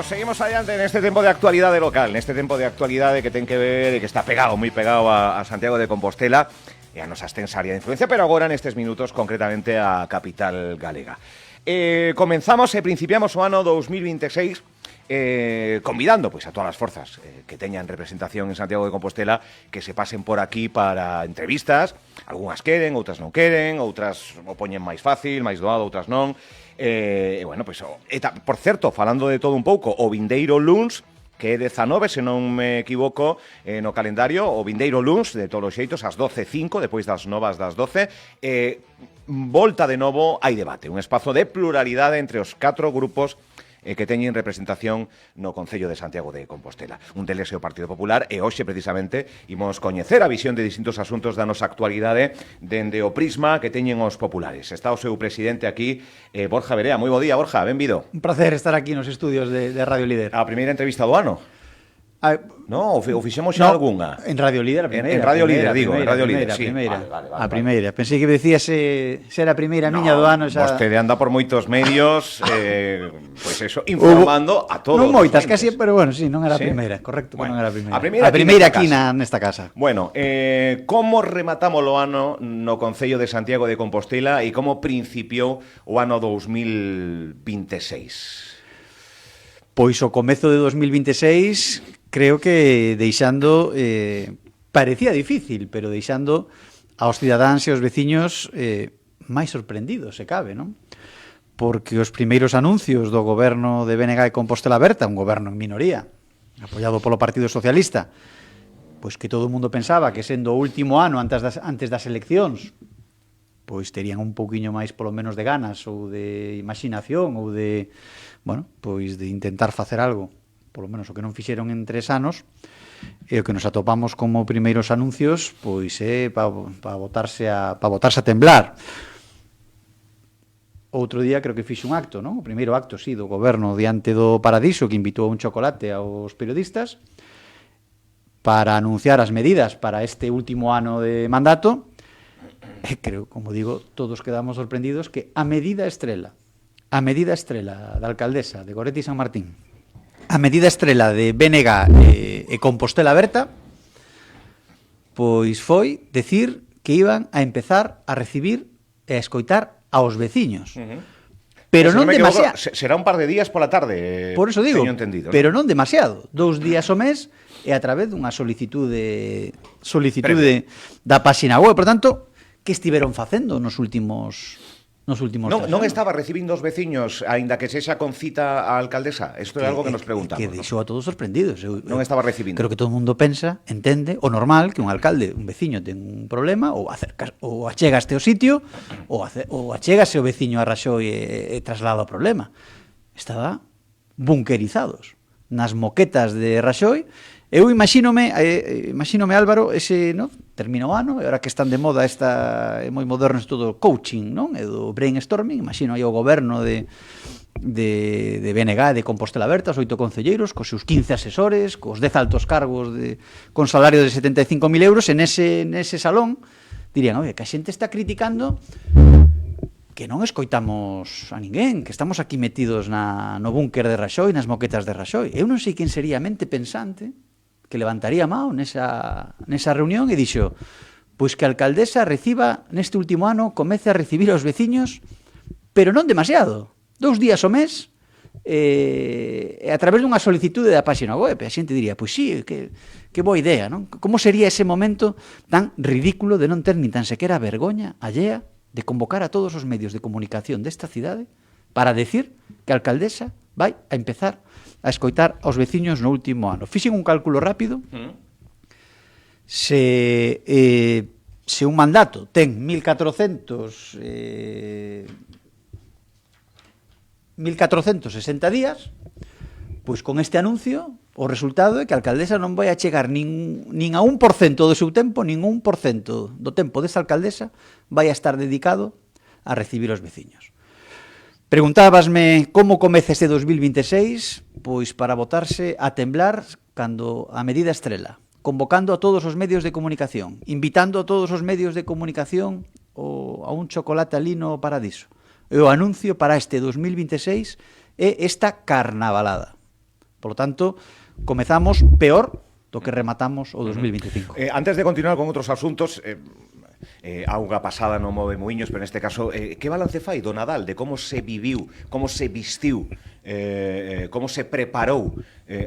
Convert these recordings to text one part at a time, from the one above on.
Seguimos adiante en este tempo de actualidade local, neste tempo de actualidade que ten que ver e que está pegado, moi pegado a Santiago de Compostela e a nosa extensa área de influencia, pero agora nestes minutos concretamente a capital galega. Comenzamos e principiamos o ano 2026 convidando pois a todas as forzas que teñan representación en Santiago de Compostela que se pasen por aquí para entrevistas. Algúnas queren, outras non queren, outras o poñen máis fácil, máis doado, outras non. Bueno, pois, por certo, falando de todo un pouco, o vindeiro luns, que é 19, se non me equivoco, no calendario, o vindeiro luns, de todos os xeitos, ás 12:05, depois das novas das 12, volta de novo, hai debate, un espazo de pluralidade entre os 4 grupos que teñen representación no Concello de Santiago de Compostela. Un deles é o Partido Popular e hoxe, precisamente, imos coñecer a visión de distintos asuntos da nosa actualidade dende o prisma que teñen os populares. Está o seu presidente aquí, Borja Verea. Moi bo día, Borja, benvido. Un placer estar aquí nos estudios de Radio Líder. A primeira entrevista do ano. No, o fixemos xa algunha. En Radio Líder, a primeira. En Radio Líder, digo, en Radio Líder, sí. Vale. A primeira. Pensei que decías ser a primeira miña do ano xa. Vostede anda por moitos medios, pois eso, informando a todos. Non moitas, casi, pero bueno, sí, non era a primeira, correcto, bueno, non era a primeira. A primeira aquí nesta casa. Bueno, como rematamos o ano no Concello de Santiago de Compostela e como principiou o ano 2026? Pois o comezo de 2026 creo que deixando, parecía difícil, pero deixando aos cidadáns e aos veciños máis sorprendidos, se cabe, non? Porque os primeiros anuncios do goberno de BNG e Compostela Aberta, un goberno en minoría, apoiado polo Partido Socialista, pois que todo o mundo pensaba que sendo o último ano antes das eleccións, pois terían un pouquiño máis polo menos de ganas ou de imaginación ou de, bueno, pois de intentar facer algo, polo menos o que non fixeron en 3 anos, e o que nos atopamos como primeiros anuncios, pois é para botarse a temblar. Outro día creo que fixe un acto, non? O primeiro acto, sí, do goberno diante do Paradiso, que invitou a un chocolate aos periodistas para anunciar as medidas para este último ano de mandato. E creo, como digo, todos quedamos sorprendidos que a medida estrela da alcaldesa de Goretti San Martín, a medida estrela de BNG e Compostela Aberta, pois foi decir que iban a empezar a recibir e a escoitar aos veciños. Pero non demasiado. Será un par de días pola tarde, por eso digo, entendido, pero non demasiado. 2 días ao mes e a través dunha solicitude da páxina web. Por tanto, que estiveron facendo nos últimos non estaba recibindo os veciños, aínda que sexa con cita a alcaldesa? Isto é algo que nos preguntamos. Que deixou a todos sorprendidos. Non estaba recibindo. Creo que todo o mundo pensa, entende, o normal que un alcalde, un veciño ten un problema, ou achegaste ao sitio, ou achégase o veciño a Raxoi e traslada o problema. Estaba bunkerizados nas moquetas de Raxoi. Eu imagínome Álvaro, ese, non? Termina o ano, e agora que están de moda é moi moderno todo o coaching, non? E do brainstorming, imagino aí o goberno de BNG, de Compostela Aberta, os 8 concelleiros, cos seus 15 asesores, cos 10 altos cargos con salario de 75.000 euros, en ese salón dirían, oye, que a xente está criticando que non escoitamos a ninguén, que estamos aquí metidos no búnker de Raxoi, nas moquetas de Raxoi. Eu non sei quen sería a mente pensante que levantaría a mão nesa reunión e dixo, pois que a alcaldesa reciba neste último ano, comece a recibir aos veciños, pero non demasiado, 2 días ao mes, a través dunha solicitude da páxina web. E a xente diría, pois sí, que boa idea, non? Como sería ese momento tan ridículo de non ter nin tan sequera vergoña allea de convocar a todos os medios de comunicación desta cidade para decir que a alcaldesa vai a empezar a escoitar aos veciños no último ano. Fixen un cálculo rápido. Se un mandato ten 1460 días, pois con este anuncio o resultado é que a alcaldesa non vai a chegar nin a 1% do seu tempo, nin 1% do tempo desta alcaldesa vai a estar dedicado a recibir os veciños. Preguntábasme como comeza este 2026, pois para botarse a temblar cando a medida estrela, convocando a todos os medios de comunicación, invitando a todos os medios de comunicación a un chocolate ali no Paradiso. E o anuncio para este 2026 é esta carnavalada. Por lo tanto, comezamos peor do que rematamos o 2025. Antes de continuar con outros asuntos, auga pasada non move muiños, pero neste caso, que balance fai do Nadal, de como se viviu, como se vestiu, como se preparou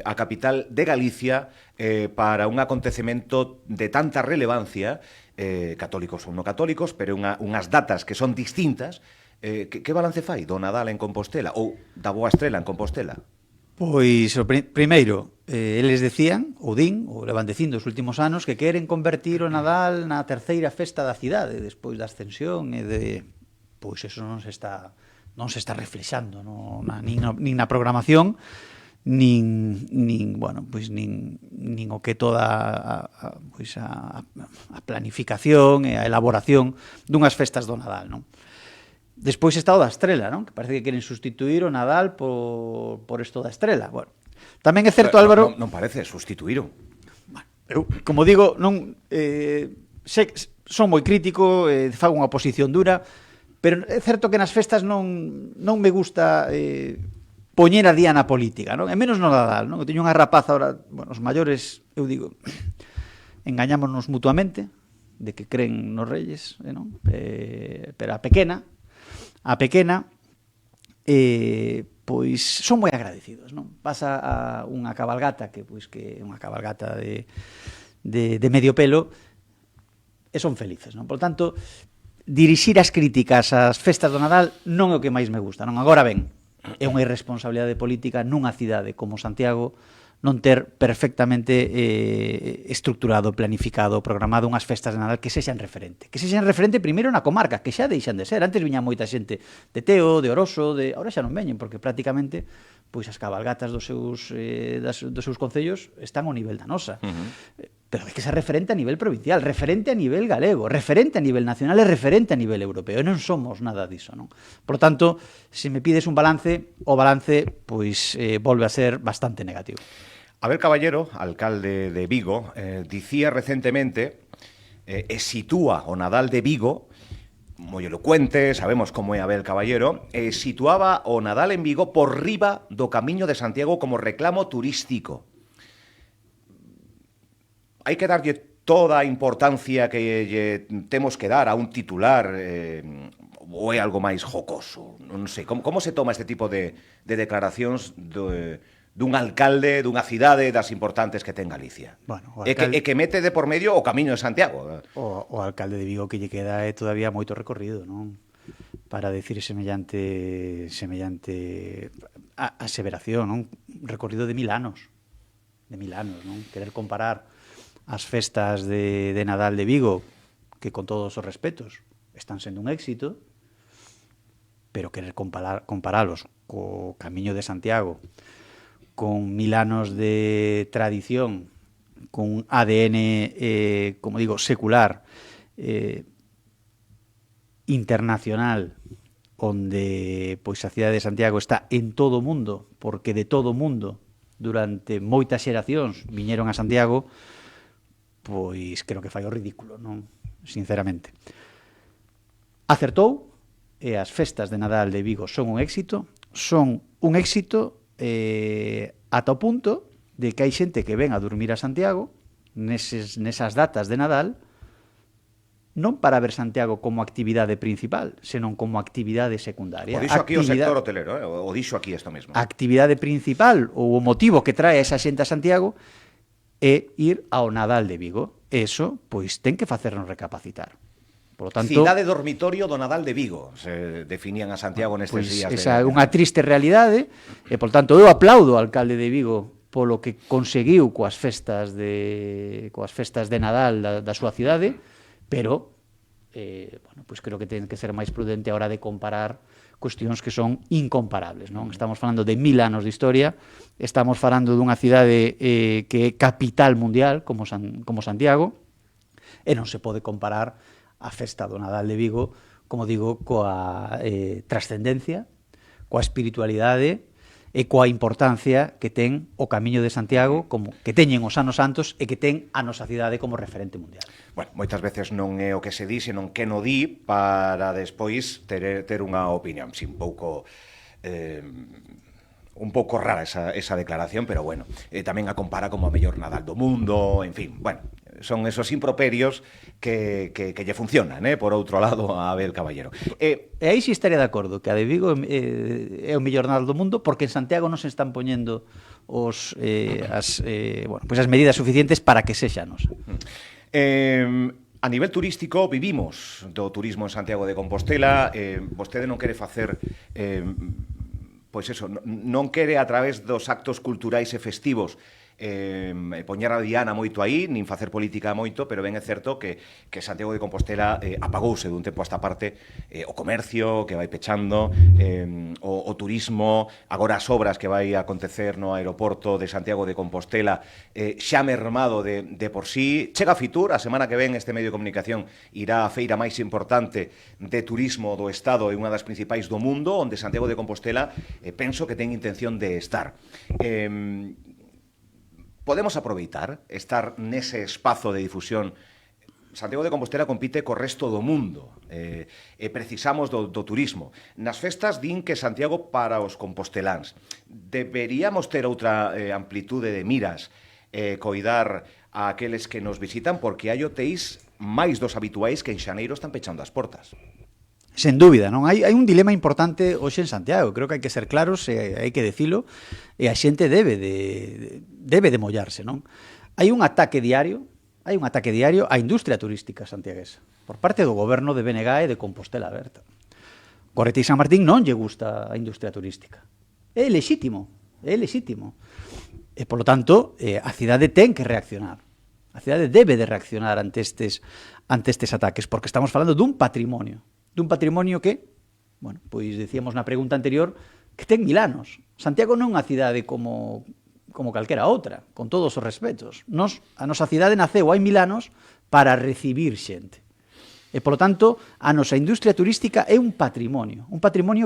a capital de Galicia para un acontecemento de tanta relevancia, católicos ou non católicos, pero unhas datas que son distintas. Que balance fai do Nadal en Compostela ou da Boa Estrela en Compostela? Pois, primeiro, eles decían, ou levan dicindo os últimos anos, que queren convertir o Nadal na terceira festa da cidade, despois da ascensión e de... Pois eso non se está reflexando nin na programación, nin o que toda a planificación e a elaboración dunhas festas do Nadal, non? Despois está o da Estrela, non? Que parece que queren sustituir o Nadal por isto da Estrela. Bueno, tamén é certo, Álvaro... Non parece, sustituíron. Bueno, eu, como digo, son moi crítico, fago unha oposición dura, pero é certo que nas festas non me gusta poñer a día na política, non? E menos no Nadal, non? Eu teño unha rapaza ahora, bueno, os maiores, eu digo, engañámonos mutuamente de que creen nos reyes, non? Pero a pequena, pois son moi agradecidos, non? Pasa a unha cabalgata que é unha cabalgata de medio pelo e son felices, non? Por tanto, dirixir as críticas ás festas do Nadal non é o que máis me gusta, non? Agora ben, é unha irresponsabilidade política nunha cidade como Santiago non ter perfectamente estructurado, planificado, programado unhas festas de Nadal que sexan referente. Que sexan referente primeiro na comarca, que xa deixan de ser. Antes viña moita xente de Teo, de Oroso, ahora xa non veñen, porque prácticamente pois as cabalgatas dos seus concellos están ao nivel da nosa. Pero é que ser referente a nivel provincial, referente a nivel galego, referente a nivel nacional e referente a nivel europeo. E non somos nada diso, non? Por tanto, se me pides un balance, o balance pois volve a ser bastante negativo. Abel Caballero, alcalde de Vigo, dicía recentemente e sitúa o Nadal de Vigo, moi elocuente, sabemos como é Abel Caballero, situaba o Nadal en Vigo por riba do Camiño de Santiago como reclamo turístico. Hai que darlle toda a importancia que temos que dar a un titular ou é algo máis jocoso? Non sei, como se toma este tipo de declaracións dun alcalde dunha cidade das importantes que ten Galicia? Bueno, e que mete de por medio o Camiño de Santiago. O alcalde de Vigo que lle queda é todavía moito recorrido, non? Para decir semellante aseveración, non? Recorrido de 1000 anos. De 1000 anos, non? Querer comparar as festas de Nadal de Vigo, que con todos os respetos están sendo un éxito, pero querer comparalos co Camiño de Santiago, con 1000 anos de tradición, con un ADN, como digo, secular, internacional, onde pois a cidade de Santiago está en todo o mundo, porque de todo o mundo durante moitas xeracións viñeron a Santiago, pois creo que fai o ridículo, non? Sinceramente. Acertou, e as festas de Nadal de Vigo son un éxito ata o punto de que hai xente que ven a dormir a Santiago nesas datas de Nadal non para ver Santiago como actividade principal, senón como actividade secundaria. O dixo aquí o sector hotelero, o dixo aquí isto mesmo. A actividade principal ou o motivo que trae a esa xente a Santiago é ir ao Nadal de Vigo. Eso, pois, ten que facernos recapacitar. Por lo tanto, cidade dormitorio do Nadal de Vigo, se definían a Santiago nestes días. Esa é unha triste realidade, e, por tanto, eu aplaudo ao alcalde de Vigo polo que conseguiu coas festas de Nadal da súa cidade, pero pois creo que ten que ser máis prudente a hora de comparar cuestións que son incomparables, non? Estamos falando de 1000 anos de historia, estamos falando dunha cidade que é capital mundial como Santiago, e non se pode comparar a festa do Nadal de Vigo, como digo, coa trascendencia, coa espiritualidade e coa importancia que ten o Camiño de Santiago, como que teñen os anos santos e que ten a nosa cidade como referente mundial. Bueno, moitas veces non é o que se di, senón que non di para despois ter unha opinión, sin pouco un pouco rara esa declaración, pero bueno, tamén a compara como a mellor Nadal do mundo, en fin, bueno, son esos improperios que lle funcionan, por outro lado, a Abel Caballero. E aí sí estaría de acordo, que a de Vigo é o mellor Nadal do mundo, porque en Santiago non se están poñendo as medidas suficientes para que sexa nosa. A nivel turístico, vivimos do turismo en Santiago de Compostela. Vostede non quere facer... pois eso, non quere a través dos actos culturais e festivos poñer a diana moito aí, nin facer política moito, pero ben é certo que Santiago de Compostela apagouse dun tempo a esta parte, o comercio que vai pechando, o turismo, agora as obras que vai acontecer no aeroporto de Santiago de Compostela, xa mermado de por sí. Chega a Fitur, a semana que ven este medio de comunicación irá a feira máis importante de turismo do Estado e unha das principais do mundo, onde Santiago de Compostela penso que ten intención de estar. Podemos aproveitar estar nese espazo de difusión. Santiago de Compostela compite co resto do mundo e precisamos do turismo. Nas festas din que Santiago para os composteláns. Deberíamos ter outra amplitude de miras, coidar a aqueles que nos visitan, porque hai hotéis máis dos habituais que en xaneiro están pechando as portas. Sen dúbida, non? Hai un dilema importante hoxe en Santiago. Creo que hai que ser claros, hai que decilo, e a xente debe de mollarse, non? Hai un ataque diario á industria turística santiaguesa por parte do goberno de BNG e de Compostela Aberta. Gorreta e San Martín non lle gusta a industria turística. É lexítimo. E, polo tanto, a cidade ten que reaccionar. A cidade debe de reaccionar ante estes ataques, porque estamos falando dun patrimonio que, bueno, pois decíamos na pregunta anterior, que ten 1000 anos. Santiago non é unha cidade como calquera outra, con todos os respetos. A nosa cidade naceu hai 1000 anos para recibir xente. E, polo tanto, a nosa industria turística é un patrimonio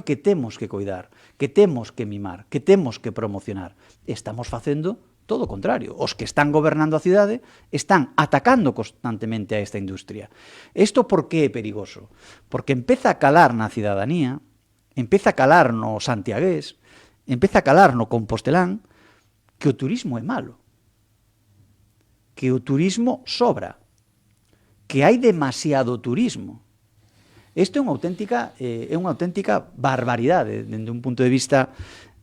que temos que coidar, que temos que mimar, que temos que promocionar. E estamos facendo todo o contrario. Os que están gobernando a cidade están atacando constantemente a esta industria. Isto por que é perigoso? Porque empeza a calar na cidadanía, empeza a calar no santiagués, empeza a calar no compostelán, que o turismo é malo, que o turismo sobra, que hai demasiado turismo. Isto é unha auténtica barbaridade dende un punto de vista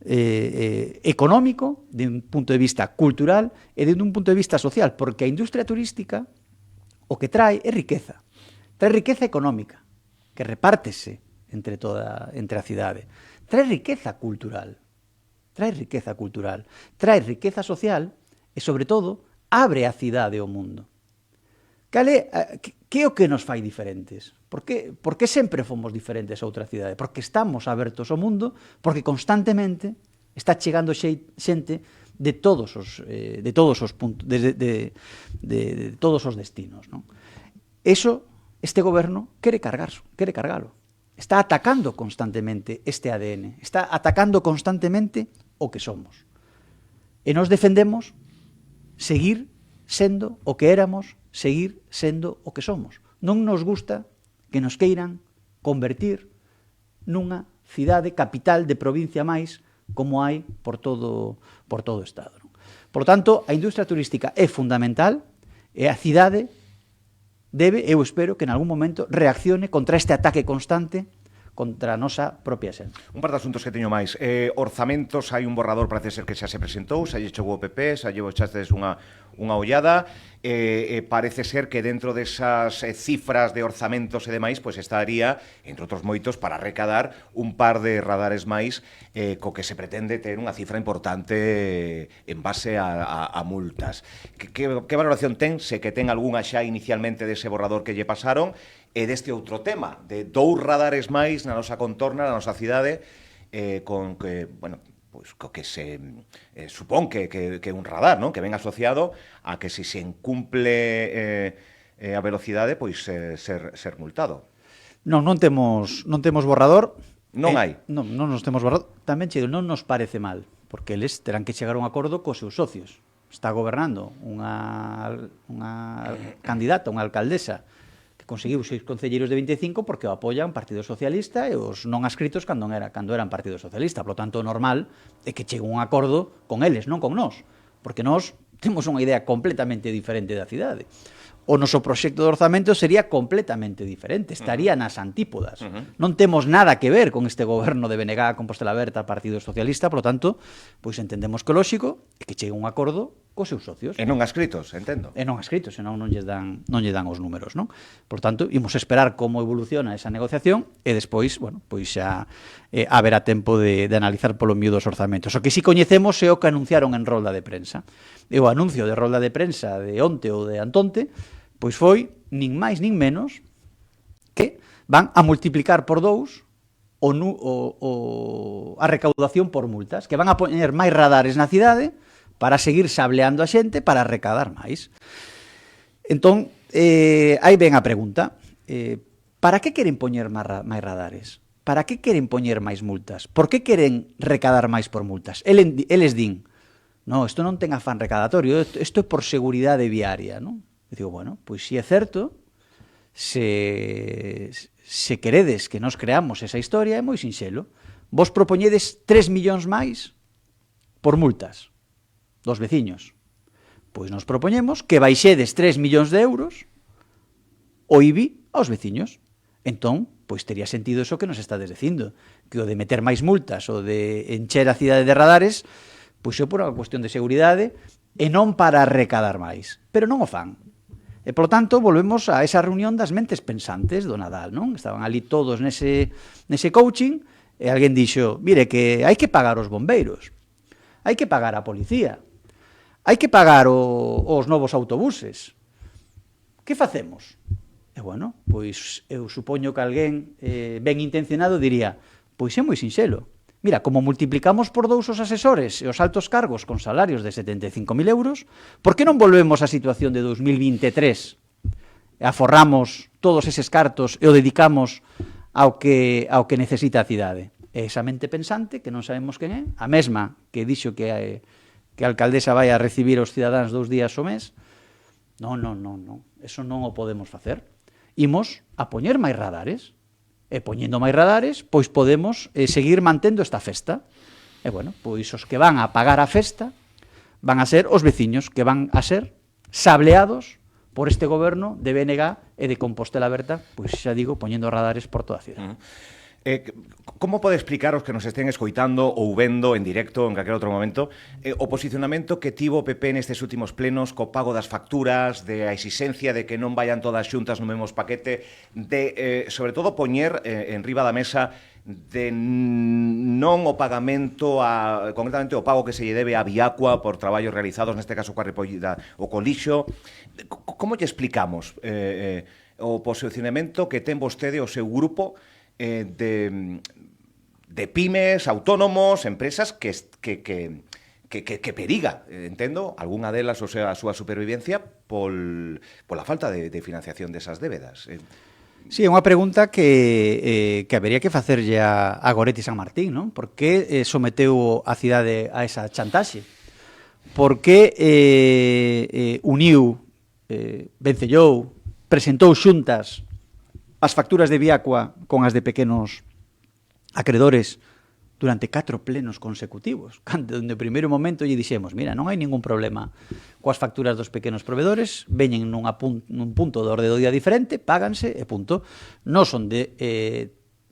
económico, de un punto de vista cultural e de un punto de vista social, porque a industria turística o que trae é riqueza. Trae riqueza económica, que repártese entre a cidade. Trae riqueza cultural, trae riqueza social e, sobre todo, abre a cidade ao mundo. Que é o que nos fai diferentes? Por que sempre fomos diferentes a outra cidade? Porque estamos abertos ao mundo, porque constantemente está chegando xente de todos os puntos, de todos os destinos, non? Este goberno quere cargalo. Está atacando constantemente este ADN, está atacando constantemente o que somos. E nos defendemos seguir sendo o que éramos, seguir sendo o que somos. Non nos gusta que nos queiran convertir nunha cidade capital de provincia máis como hai por todo o Estado. Por tanto, a industria turística é fundamental e a cidade debe, eu espero, que en algún momento reaccione contra este ataque constante contra a nosa propia xente. Un par de asuntos que teño máis. Orzamentos, hai un borrador, parece ser que xa se presentou, xa lle chegou o PP, xa lle bochastes unha ollada. Parece ser que dentro desas cifras de orzamentos e demais, pois estaría, entre outros moitos, para recadar un par de radares máis co que se pretende ter unha cifra importante en base a multas. Que valoración ten? Se que ten algunha xa inicialmente dese borrador que lle pasaron, e deste outro tema, de 2 radares máis na nosa contorna, na nosa cidade, con que, bueno, pois co que se supón que é un radar, non? Que ven asociado a que se incumple a velocidade, pois ser multado. Non temos borrador. Non hai. Non nos temos borrador. Tamén non nos parece mal, porque eles terán que chegar a un acordo cos seus socios. Está gobernando unha candidata, unha alcaldesa, que conseguiu 6 concelleiros de 25 porque o apoian Partido Socialista e os non adscritos cando eran Partido Socialista. Por lo tanto, o normal é que chegue un acordo con eles, non con nós, porque nós temos unha idea completamente diferente da cidade. O noso proxecto de orzamento sería completamente diferente, estaría nas antípodas. Non temos nada que ver con este goberno de BNG, Compostela Aberta, Partido Socialista, por lo tanto, pois entendemos que o lóxico é que chegue un acordo cos seus socios. E non adscritos, entendo. E non adscritos, senón non lle dan os números, non? Por tanto, imos esperar como evoluciona esa negociación e despois, bueno, pois xa haberá tempo de analizar polo miúdo os orzamentos. O que si coñecemos é o que anunciaron en rolda de prensa. E o anuncio de rolda de prensa de onte ou de antonte pois foi, nin máis nin menos, que van a multiplicar por 2 a recaudación por multas, que van a poñer máis radares na cidade para seguir sableando a xente para recaudar máis. Entón, aí ven a pregunta, para que queren poñer máis radares? Para que queren poñer máis multas? Por que queren recaudar máis por multas? Eles din, no, isto non ten afán recadatorio, isto é por seguridade viaria, non? E digo, bueno, pois si é certo, se queredes que nos creamos esa historia, é moi sinxelo. Vos propoñedes 3 millóns máis por multas dos veciños. Pois nos propoñemos que baixedes 3 millóns de euros o IBI aos veciños. Entón, pois tería sentido eso que nos estades dicindo, que o de meter máis multas ou de encher a cidade de radares, pois é por unha cuestión de seguridade e non para recadar máis. Pero non o fan. E, polo tanto, volvemos a esa reunión das mentes pensantes do Nadal, non? Estaban ali todos nese coaching e alguén dixo, mire, que hai que pagar os bombeiros, hai que pagar a policía, hai que pagar os novos autobuses. Que facemos? E, bueno, pois eu supoño que alguén ben intencionado diría, pois é moi sinxelo. Mira, como multiplicamos por 2 os asesores e os altos cargos con salarios de 75.000 euros, por que non volvemos á situación de 2023 e aforramos todos eses cartos e o dedicamos ao que necesita a cidade? E esa mente pensante, que non sabemos quen é, a mesma que dixo que a alcaldesa vai a recibir os cidadáns 2 días ao mes, non, eso non o podemos facer. Imos a poñer máis radares, e poñendo máis radares, pois podemos seguir mantendo esta festa. E, bueno, pois os que van a pagar a festa van a ser os veciños, que van a ser sableados por este goberno de BNG e de Compostela Aberta, pois xa digo, poñendo radares por toda a cidade. Como pode explicar os que nos estén escoitando ou vendo en directo en calquer outro momento o posicionamento que tivo o PP nestes últimos plenos co pago das facturas, de a exigencia de que non vayan todas xuntas no mesmo paquete, de, sobre todo, poñer en riba da mesa de non o pagamento, concretamente o pago que se lle debe a Viacua por traballos realizados, neste caso coa recollida o colixo. Como lle explicamos o posicionamento que ten vostede o seu grupo de pymes, autónomos, empresas que periga, entendo, algunha delas, o sea, a súa supervivencia pola falta de financiación desas débedas? Sí, é unha pregunta que habería que facerlle a Goretti San Martín, non? Por que someteu a cidade a esa chantaxe? Por que uniu, vencellou, presentou xuntas as facturas de Viacua con as de pequenos acredores durante 4 plenos consecutivos, cando no primeiro momento lle dixemos, mira, non hai ningún problema coas facturas dos pequenos provedores, veñen nun punto de orde do día diferente, páganse e punto. Nos onde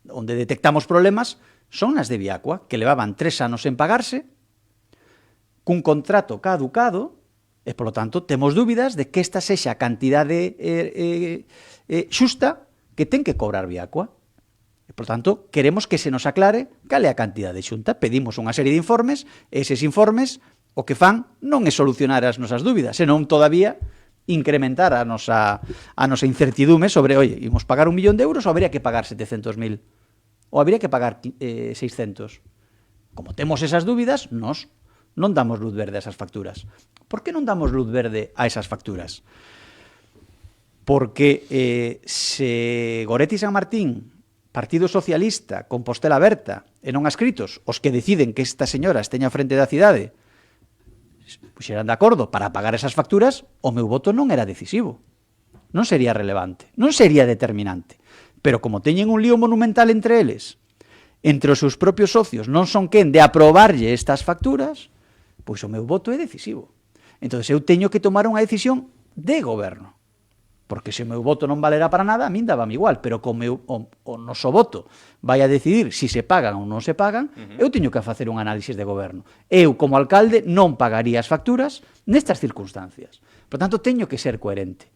detectamos problemas son nas de Viacua, que levaban 3 anos en pagarse, cun contrato caducado, e, polo tanto, temos dúbidas de que esta sexa a cantidade xusta que ten que cobrar Viacua. E, por tanto, queremos que se nos aclare cal é a cantidade xunta. Pedimos unha serie de informes, e eses informes o que fan non é solucionar as nosas dúbidas, senón todavía incrementar a nosa incertidume sobre, oye, imos pagar 1 millón de euros ou habría que pagar 700.000? Ou habría que pagar 600? Como temos esas dúbidas, nos non damos luz verde a esas facturas. Por que non damos luz verde a esas facturas? Porque se Goretti San Martín, Partido Socialista, Compostela Aberta e non adscritos, os que deciden que esta señora esteña frente da cidade, puxeran de acordo para pagar esas facturas, o meu voto non era decisivo. non sería relevante, non sería determinante. Pero como teñen un lío monumental entre eles, entre os seus propios socios, non son quen de aprobarlle estas facturas, pois o meu voto é decisivo. Entón, eu teño que tomar unha decisión de goberno. Porque se o meu voto non valerá para nada, a min dábame igual, pero como o noso voto vai a decidir se se pagan ou non se pagan, eu teño que facer un análisis de goberno. Eu, como alcalde, non pagaría as facturas nestas circunstancias. Por tanto, teño que ser coherente.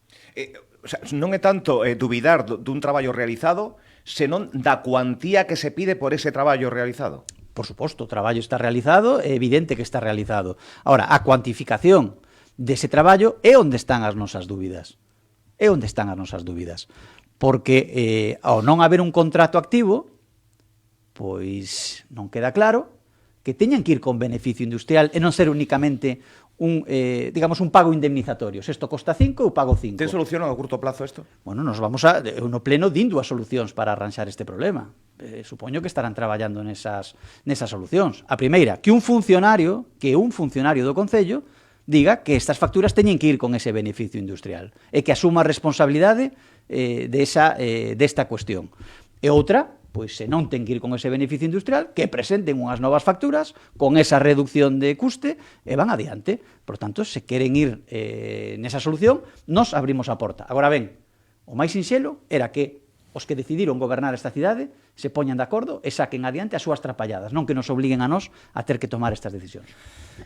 O sea, non é tanto dubidar dun traballo realizado, senón da cuantía que se pide por ese traballo realizado. Por suposto, o traballo está realizado, é evidente que está realizado. Ahora, a cuantificación dese traballo é onde están as nosas dúbidas. É onde están as nosas dúbidas. Porque ao non haber un contrato activo, pois non queda claro que teñan que ir con beneficio industrial e non ser únicamente digamos, un pago indemnizatorio. Se isto costa 5, eu pago 5. Ten solución a curto plazo isto? Bueno, nos vamos no pleno din dúas solucións para arranxar este problema. Supoño que estarán traballando nesas solucións. A primeira, que un funcionario do Concello diga que estas facturas teñen que ir con ese beneficio industrial e que asuma a responsabilidade desta cuestión. E outra, pois se non ten que ir con ese beneficio industrial, que presenten unhas novas facturas con esa reducción de custe e van adiante. Por tanto, se queren ir nesa solución, nos abrimos a porta. Agora ben, o máis sinxelo era que os que decidiron gobernar esta cidade se poñan de acordo e saquen adiante as súas trapalladas, non que nos obliguen a nós a ter que tomar estas decisións.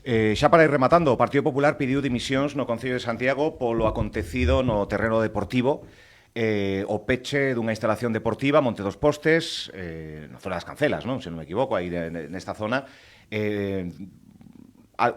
Xa para ir rematando, o Partido Popular pediu dimisións no Concello de Santiago polo acontecido no terreno deportivo, o peche dunha instalación deportiva, Monte dos Postes, na zona das Cancelas, non? Se non me equivoco, aí nesta zona,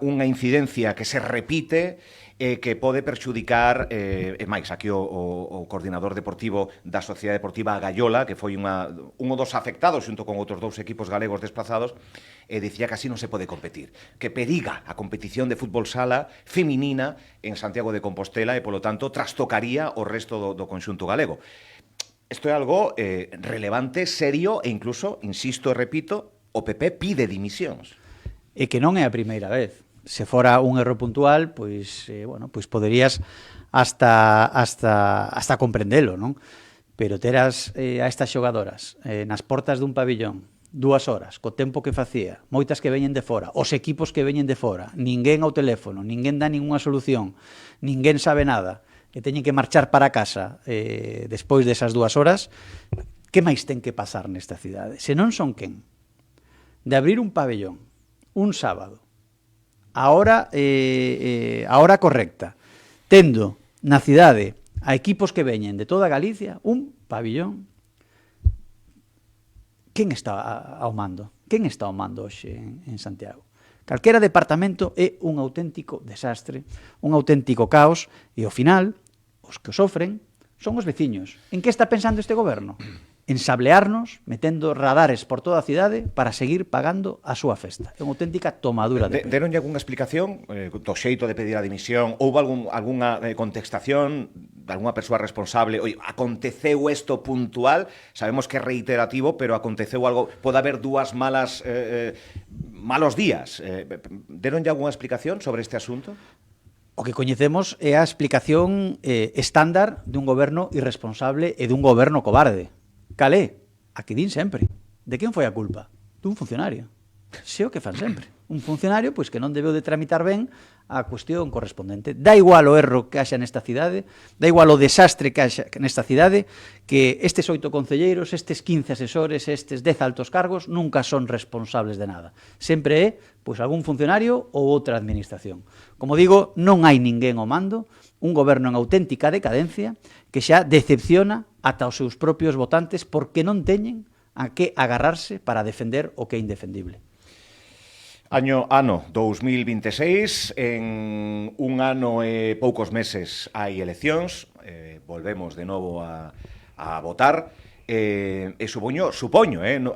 unha incidencia que se repite que pode perxudicar, e máis, aquí o coordinador deportivo da Sociedade Deportiva Gaiola, que foi un dos afectados xunto con outros dous equipos galegos desplazados, dicía que así non se pode competir, que periga a competición de fútbol sala feminina en Santiago de Compostela e, polo tanto, trastocaría o resto do conxunto galego. Isto é algo relevante, serio e incluso, insisto e repito, o PP pide dimisións. E que non é a primeira vez. Se fora un erro puntual, pois poderías hasta comprendelo, non? Pero teras a estas xogadoras nas portas dun pabillón 2 horas, co tempo que facía, moitas que veñen de fora, os equipos que veñen de fora, ninguén ao teléfono, ninguén dá ninguna solución, ninguén sabe nada, que teñen que marchar para casa despois desas 2 horas, que máis ten que pasar nesta cidade? Se non son quen de abrir un pabillón un sábado, a hora correcta, tendo na cidade a equipos que veñen de toda Galicia, un pabillón, quen está ao mando? Quen está ao mando hoxe en Santiago? Calquera departamento é un auténtico desastre, un auténtico caos, e ao final, os que o sofren son os veciños. En que está pensando este goberno? En sablearnos, metendo radares por toda a cidade para seguir pagando a súa festa. É unha auténtica tomadura de pelo. Deronlle algunha explicación do xeito de pedir a dimisión? Houve algunha contestación de algunha persoa responsable? Oi, aconteceu isto puntual? Sabemos que é reiterativo, pero aconteceu algo? Pode haber dúas malos días. Deronlle algunha explicación sobre este asunto? O que coñecemos é a explicación estándar dun goberno irresponsable e dun goberno cobarde. Cal é? A que din sempre. De quen foi a culpa? Dun funcionario. Se o que fan sempre. Un funcionario pois que non debeu de tramitar ben a cuestión correspondente. Dá igual o erro que haxa nesta cidade, dá igual o desastre que haxa nesta cidade, que estes 8 concelleiros, estes 15 asesores, estes 10 altos cargos, nunca son responsables de nada. Sempre é pois algún funcionario ou outra administración. Como digo, non hai ninguén ao mando, un goberno en auténtica decadencia que xa decepciona ata os seus propios votantes porque non teñen a que agarrarse para defender o que é indefendible. Ano 2026, en un ano e poucos meses hai eleccións, volvemos de novo a votar, e supoño,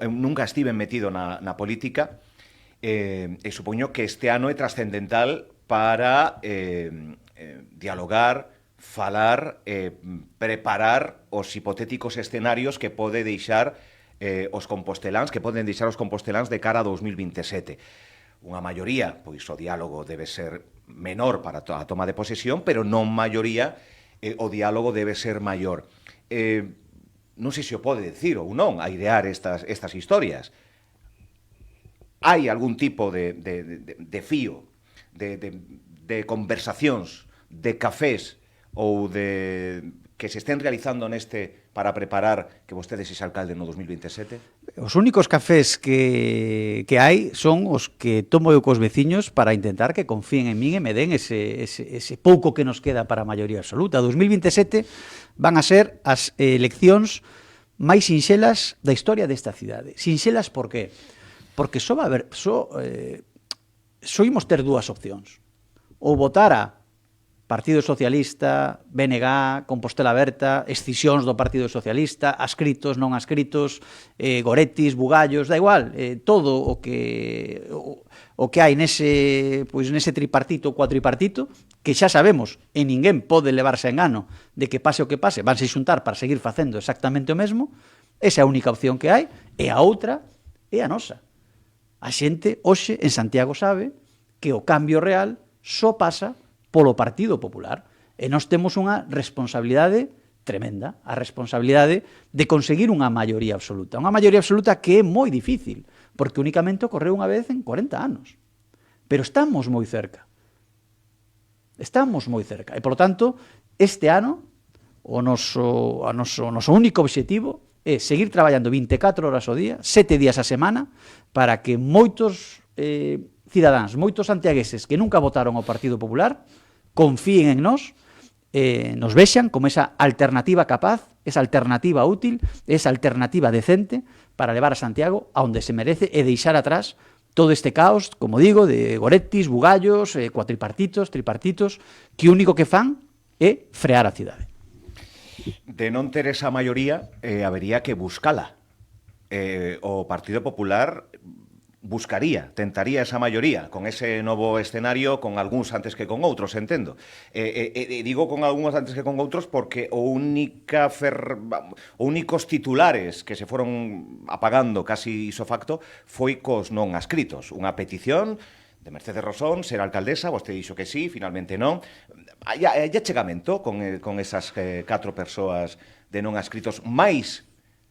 nunca estive metido na política, e supoño que este ano é trascendental para dialogar, falar, preparar os hipotéticos escenarios que pode deixar os composteláns, de cara a 2027. Unha maioría, pois o diálogo debe ser menor para a toma de posesión, pero non maioría o diálogo debe ser maior. Non sei se o pode decir ou non, airear estas historias. Hai algún tipo de fío, de conversacións, de cafés ou de que se estén realizando para preparar que vostede sexa alcalde no 2027? Os únicos cafés que hai son os que tomo eu cos veciños para intentar que confíen en min e me den ese pouco que nos queda para a maioría absoluta. 2027 van a ser as eleccións máis sinxelas da historia desta cidade. Sinxelas por qué? Porque só imos ter dúas opcións. Ou votar a Partido Socialista, BNG, Compostela Aberta, escisións do Partido Socialista, ascritos, non ascritos, Goretis, bugallos, da igual, todo o que hai nese tripartito ou cuatripartito, que xa sabemos, e ninguén pode levarse a engano de que pase o que pase, vanse xuntar para seguir facendo exactamente o mesmo, esa é a única opción que hai, e a outra é a nosa. A xente, hoxe, en Santiago sabe que o cambio real só pasa polo Partido Popular. E nós temos unha responsabilidade tremenda, a responsabilidade de conseguir unha maioría absoluta. Unha maioría absoluta que é moi difícil, porque únicamente ocorreu unha vez en 40 anos. Pero estamos moi cerca. Estamos moi cerca. E, polo tanto, este ano, o noso único obxectivo é seguir traballando 24 horas ao día, 7 días a semana, para que moitos cidadáns, moitos santiagueses que nunca votaron ao Partido Popular, confíen en nós, nos vexan como esa alternativa capaz, esa alternativa útil, esa alternativa decente para levar a Santiago a onde se merece e deixar atrás todo este caos, como digo, de Goretis, bugallos, cuatripartitos, tripartitos, que o único que fan é frear a cidade. De non ter esa maioría, habería que buscala. O Partido Popular tentaría esa maioría con ese novo escenario, con algúns antes que con outros, entendo. Digo con algúns antes que con outros porque únicos titulares que se foron apagando casi isofacto foi cos non adscritos. Unha petición de Mercedes Rosón ser alcaldesa, vostede dixo que sí, finalmente non. Hai achegamento con esas 4 persoas de non adscritos, máis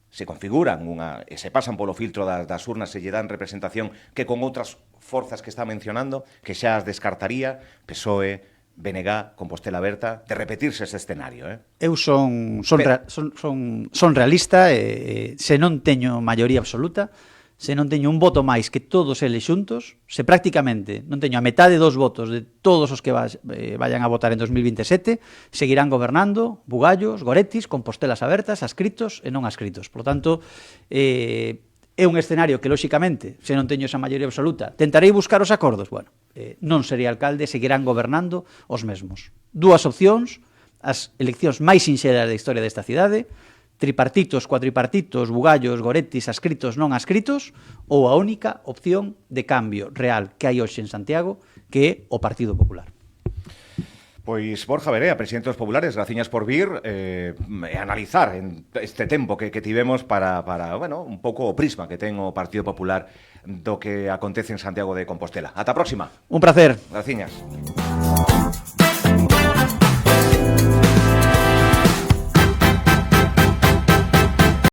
se configuran e se pasan polo filtro das urnas, se lle dan representación que con outras forzas que está mencionando, que xa as descartaría, PSOE, BNG, Compostela Aberta, de repetirse ese escenario. Eu son realista e se non teño maioría absoluta, se non teño un voto máis que todos eles xuntos, se prácticamente non teño a metade dos votos de todos os que vayan a votar en 2027, seguirán gobernando bugallos, Goretis, Compostelas Abertas, adscritos e non adscritos. Por lo tanto, é un escenario que, lóxicamente, se non teño esa maioría absoluta, tentarei buscar os acordos. Bueno, non serei alcalde, seguirán gobernando os mesmos. Dúas opcións, as eleccións máis sinxeras da historia desta cidade, tripartitos, cuatripartitos, bugallos, Goretis, adscritos, non adscritos, ou a única opción de cambio real que hai hoxe en Santiago, que é o Partido Popular. Pois Borja Verea, presidente dos Populares, graciñas por vir e analizar este tempo que tivemos para un pouco o prisma que ten o Partido Popular do que acontece en Santiago de Compostela. Ata a próxima. Un placer. Graciñas.